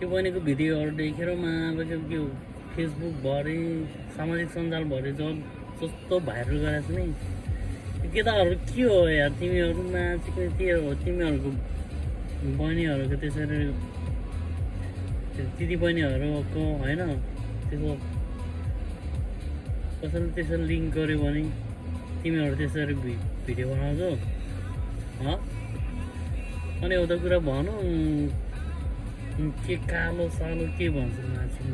त्यो बहिनीको भिडियोहरू देखेर त्यो फेसबुकभरि सामाजिक सञ्जालभरि जस्तो भाइरल गरेको छ नि केटाहरू के हो यार तिमीहरूमा चाहिँ के हो तिमीहरूको बहिनीहरूको त्यसरी दिदी बहिनीहरूको होइन त्यसको कसैले त्यसरी लिङ्क गर्यो भने तिमीहरू त्यसरी भिडियो बनाउँछौ अनि एउटा कुरा भनौँ के कालो सालो के भन्छ मान्छे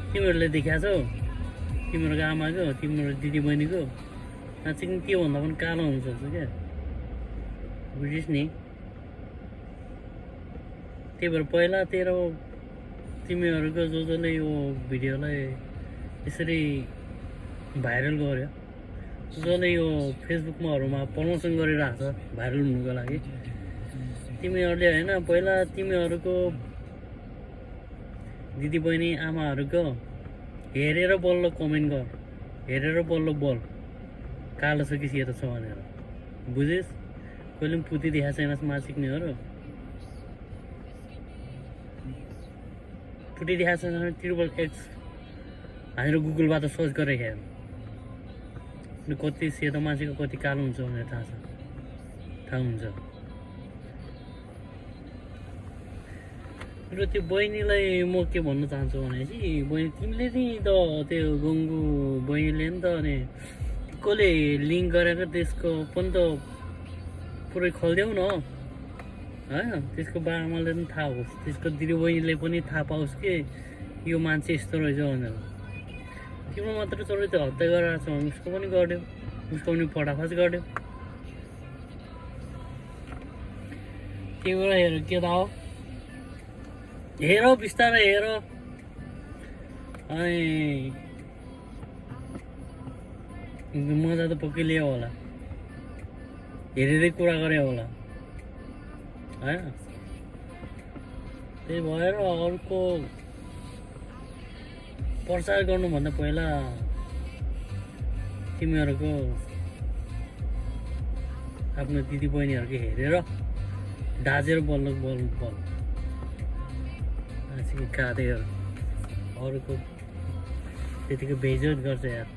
तिमीहरूले देखाएको छौ तिम्रो आमाको तिम्रो दिदी बहिनीको मान्छे त्योभन्दा पनि कालो हुनसक्छ क्या बुझिस् नि त्यही भएर पहिला तिमीहरूको जसले यो भिडियोलाई यसरी भाइरल गर्यो जसले यो फेसबुकमाहरूमा प्रमोसन गरिरहेको छ भाइरल हुनुको लागि तिमीहरूले होइन पहिला तिमीहरूको दिदीबहिनी आमाहरूको हेरेर बल्ल कमेन्ट गर हेरेर बल्ल बोल कालो छ कि सेतो छ भनेर बुझिस् कहिले पनि पुती देखाएको छैनस् मासिक्नेहरू पुटी देखाएको छैन XXX हामीहरू गुगलबाट सर्च गरेर हेर कति सेतो मान्छेको कति कालो हुन्छ भनेर थाहा हुन्छ र त्यो बहिनीलाई म के भन्न चाहन्छु भनेपछि बहिनी तिमीले नि त त्यो गङ्गु बहिनीले नि त अनि कसले लिङ्क गरेको त्यसको पनि त पुरै खोलिदेऊ न होइन त्यसको बाबाआमाले पनि थाहा होस् त्यसको दिदीबहिनीले पनि थाहा पाओस् कि यो मान्छे यस्तो रहेछ भनेर तिम्रो मात्र चल्दै हत्या गरेर छ भने उसको पनि गरिदेऊ उसको पनि फटाफट गरिदेऊ तिम्रो हेर के त हो हेर बिस्तारै हेर अनि मजा त पक्कै ल्यायो होला हेरेरै कुरा गरे होला होइन त्यही भएर अर्को प्रचार गर्नुभन्दा पहिला तिमीहरूको आफ्नो दिदीबहिनीहरूको हेरेर दाजेर बोल काँदेर अरूको त्यतिको बेइज्जत गर्छ यार